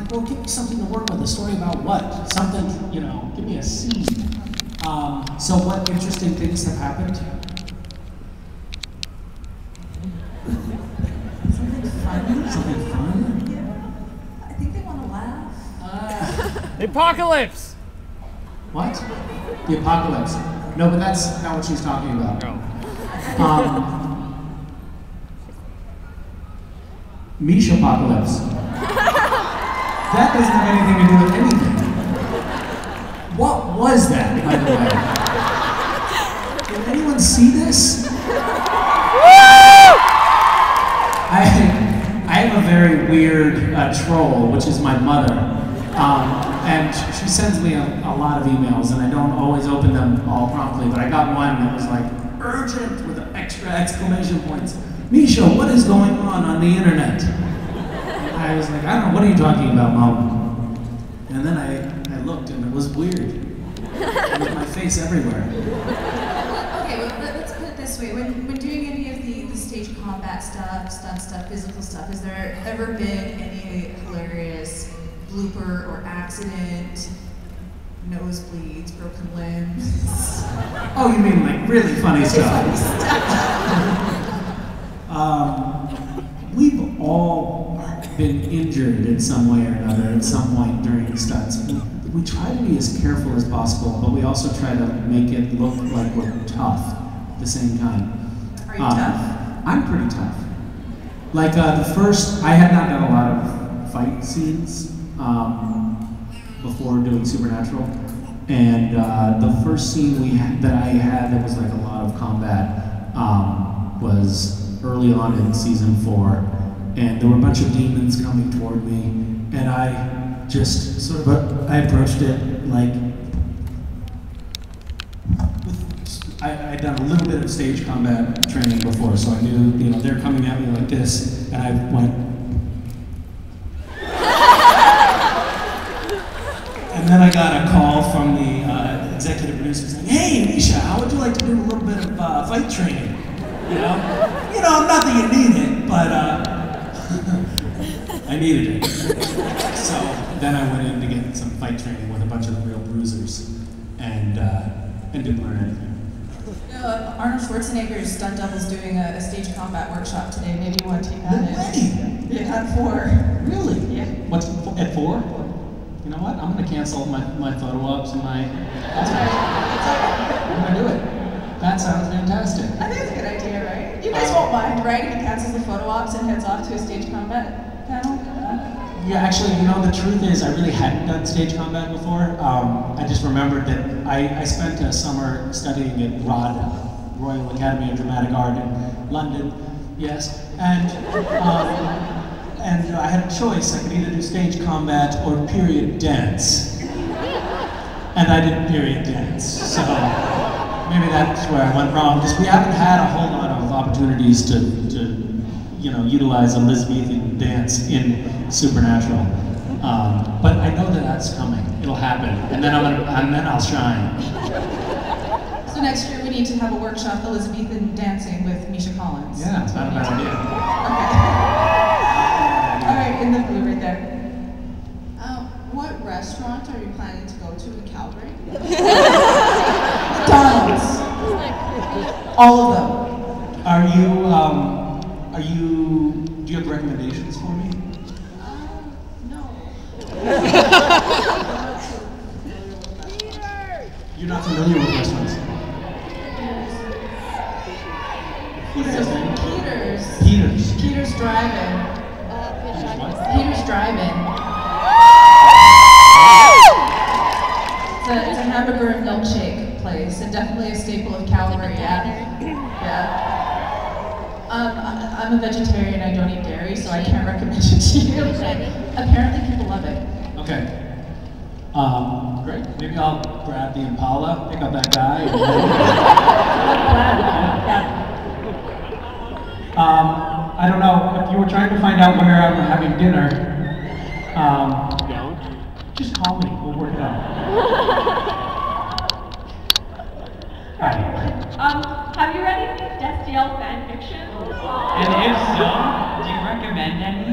like, well, give me something to work with. A story about what? Something, you know, give me a scene. So what interesting things have happened? Something fun. Something fun? Yeah. I think they want to laugh. The apocalypse! What? The apocalypse. No, but that's not what she's talking about. No. MishaApocalypse. That doesn't have anything to do with anything. What was that, by the way? Did anyone see this? I have a very weird troll, which is my mother. And she sends me a lot of emails, and I don't always open them all promptly, but I got one that was like, urgent, with extra exclamation points. Misha, what is going on the internet? I was like, I don't know, what are you talking about, Mom? And then I looked, and it was weird. With my face everywhere. Okay, well, let's put it this way. When doing any of the stage combat stuff, stunt stuff, physical stuff, has there ever been any hilarious blooper or accident, nosebleeds, broken limbs? Oh, you mean like really funny stuff? We've all been injured in some way or another at some point during stunts. We try to be as careful as possible, but we also try to make it look like we're tough at the same time. Are you tough? I'm pretty tough. Like I had not done a lot of fight scenes before doing Supernatural, and the first scene that I had that was like a lot of combat was early on in season 4, and there were a bunch of demons coming toward me, and I just sort of, I approached it like, I'd done a little bit of stage combat training before, so I knew, you know, they're coming at me like this, and I went, and then I got a call from the executive producer saying, hey, Misha, how would you like to do a little bit of fight training? You know, not that you need it, but I needed it. So then I went in to get some fight training with a bunch of real bruisers, and didn't learn anything. Arnold Schwarzenegger's stunt double's doing a stage combat workshop today. Maybe you want to take that in. Yeah, at 4. Really? Yeah. What's at 4? You know what? I'm going to cancel my photo ops and my. That's right. I'm going to do it. That sounds fantastic. I think it's a good idea, right? You guys won't mind, right? If he cancels the photo ops and heads off to a stage combat panel? Yeah, actually, you know, the truth is I really hadn't done stage combat before. I just remembered that I spent a summer studying at RAD, Royal Academy of Dramatic Art in London, yes, and I had a choice. I could either do stage combat or period dance. And I did period dance, so maybe that's where I went wrong, because we haven't had a whole lot of opportunities to you know, utilize Elizabethan dance in Supernatural. But I know that that's coming. It'll happen, and then I'll shine. So next year we need to have a workshop Elizabethan dancing with Misha Collins. Yeah, it's not a bad idea. Okay. All right, in the blue right there. What restaurant are you planning to go to in Calgary? McDonald's. All of them. Do you have recommendations for me? No. You're not familiar with restaurants? Peter's Drive-In. Peter's Drive-In. It's a hamburger and milkshake place, and definitely a staple of Calgary, yeah. I'm a vegetarian, I don't eat dairy, so I can't recommend it to you. Apparently people love it. Okay. Great. Maybe I'll grab the Impala, pick up that guy. I don't know, if you were trying to find out where I'm having dinner, just call me, we'll work it out. Have you read any Destiel fan fiction? And if so, do you recommend any?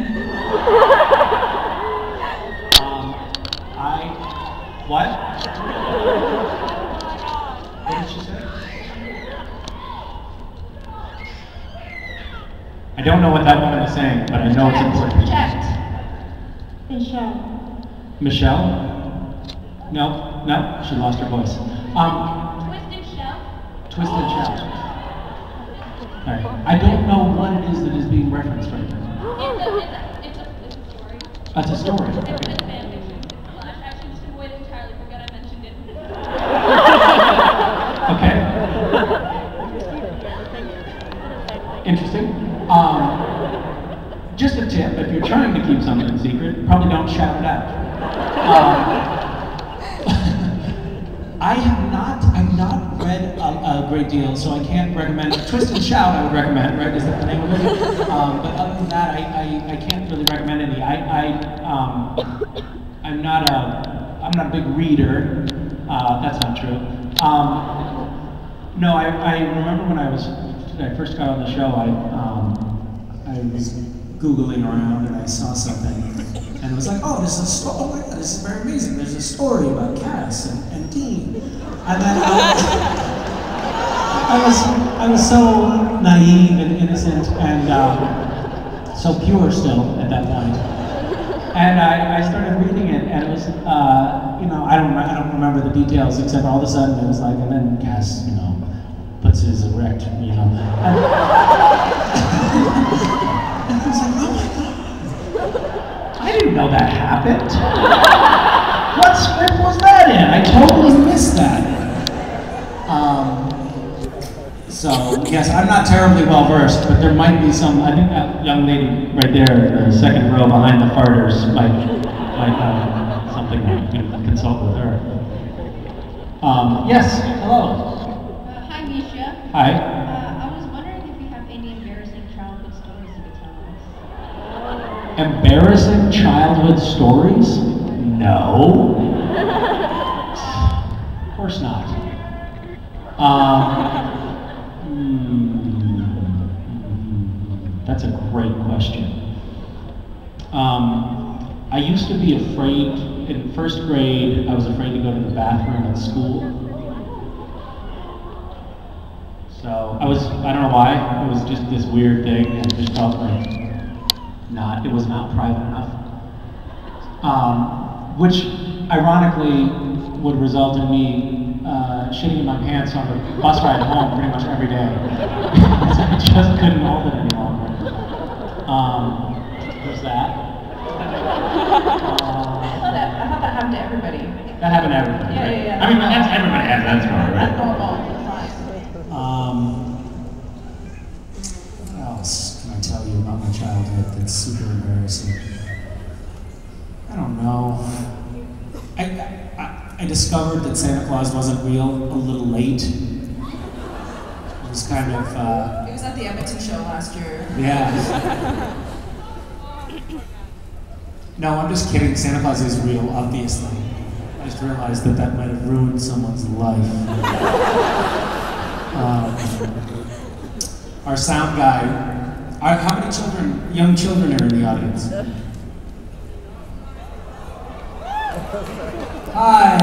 don't know what that woman is saying, but I know it's important. Checked. Michelle. Michelle? No, she lost her voice. Twisted shell. Twisted Shell. All right. I don't know what it is that is being referenced right now. It's a story. That's a story. It's Okay. a fan fiction. Actually, just avoided entirely. Forgot I mentioned it. Okay. Interesting. Just a tip, if you're trying to keep something secret, probably don't shout it out. I've not read a great deal, so I can't recommend. Twist and Shout I would recommend, right? Is that the name of it? But other than that, I can't really recommend any. I'm not a big reader. That's not true. No, I remember when I first got on the show, I was Googling around and I saw something, and it was like, oh, this is a story. Oh my God, this is very amazing. There's a story about Cass and Dean, and then I was so naive and innocent and so pure still at that point. And I started reading it, and it was, I don't remember the details, except all of a sudden it was like, and then Cass, puts his erect, And I was like, oh my God, I didn't know that happened. What script was that in? I totally missed that. So, yes, I'm not terribly well versed, but there might be some. I think that young lady right there in the second row behind the farters might have something you can consult with her. Yes, hello. Hi, Misha. Hi. I was wondering if you have any embarrassing childhood stories you could tell us. Embarrassing childhood stories? No. Of course not. That's a great question. I used to be afraid, in first grade, I was afraid to go to the bathroom at school. So I don't know why, it was just this weird thing, and it just felt like it was not private enough. Which ironically would result in me shitting in my pants on the bus ride home pretty much every day. I just couldn't hold it any longer. There's that. I thought that happened to everybody. That happened to everybody, right? Yeah. I mean, everybody has that story, right? That's normal. What else can I tell you about my childhood that's super embarrassing? I don't know. I discovered that Santa Claus wasn't real a little late. It was kind of, It was at the Edmonton show last year. yeah. No, I'm just kidding. Santa Claus is real, obviously. I just realized that might have ruined someone's life. Our sound guy, how many young children are in the audience? Hi!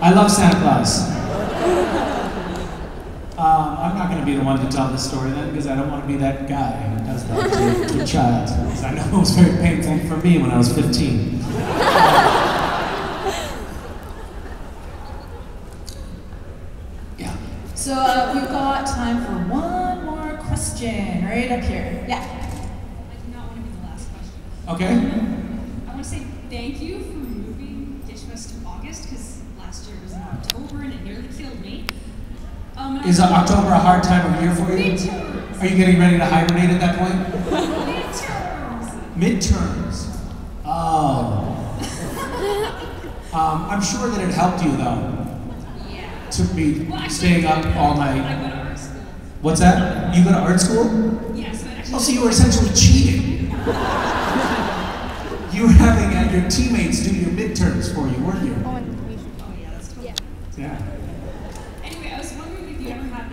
I love Santa Claus. I'm not going to be the one to tell this story then, because I don't want to be that guy who does that to a child. Because I know it was very painful for me when I was 15. Yeah. So we've got time for one more question, right up here. Yeah. I do not want to be the last question. Okay. I want to say thank you for moving Dishmas to August, because last year it was in October and it nearly killed me. Is October a hard time of year for you? Midterms. Are you getting ready to hibernate at that point? Midterms. Midterms. Oh. I'm sure that it helped you though. Yeah. To be Well, staying up all I night. go to art school. What's that? You go to art school? Yes, but actually. Oh, so you were essentially cheating. You were having your teammates do your midterms for you, weren't you? Oh yeah, that's totally. Yeah. Anyway, I was wondering if you ever had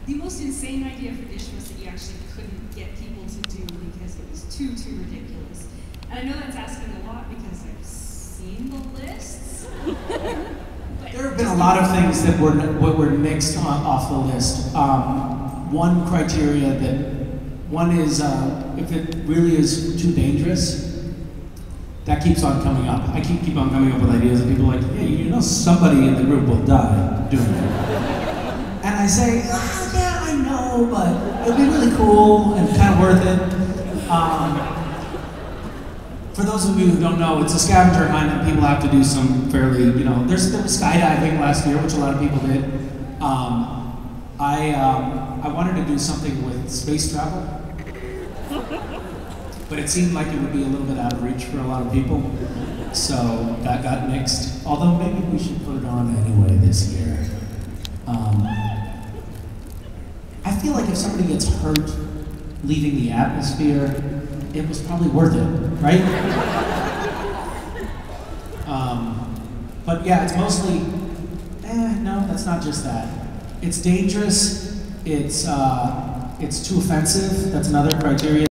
the most insane idea for Dishmas that you actually couldn't get people to do because it was too ridiculous. And I know that's asking a lot because I've seen the lists. There have been a lot of things that were nixed off the list. One criteria that One is if it really is too dangerous, that keeps on coming up. I keep on coming up with ideas, and people are like, hey, you know somebody in the group will die doing it. And I say, yeah, I know, but it'll be really cool and kind of worth it. For those of you who don't know, it's a scavenger hunt, and people have to do some fairly, there was skydiving last year, which a lot of people did. I wanted to do something with space travel, but it seemed like it would be a little bit out of reach for a lot of people, so that got nixed. Although maybe we should put it on anyway this year. I feel like if somebody gets hurt leaving the atmosphere, it was probably worth it, right? But yeah, it's mostly, no, that's not just that. It's dangerous, it's too offensive, that's another criteria.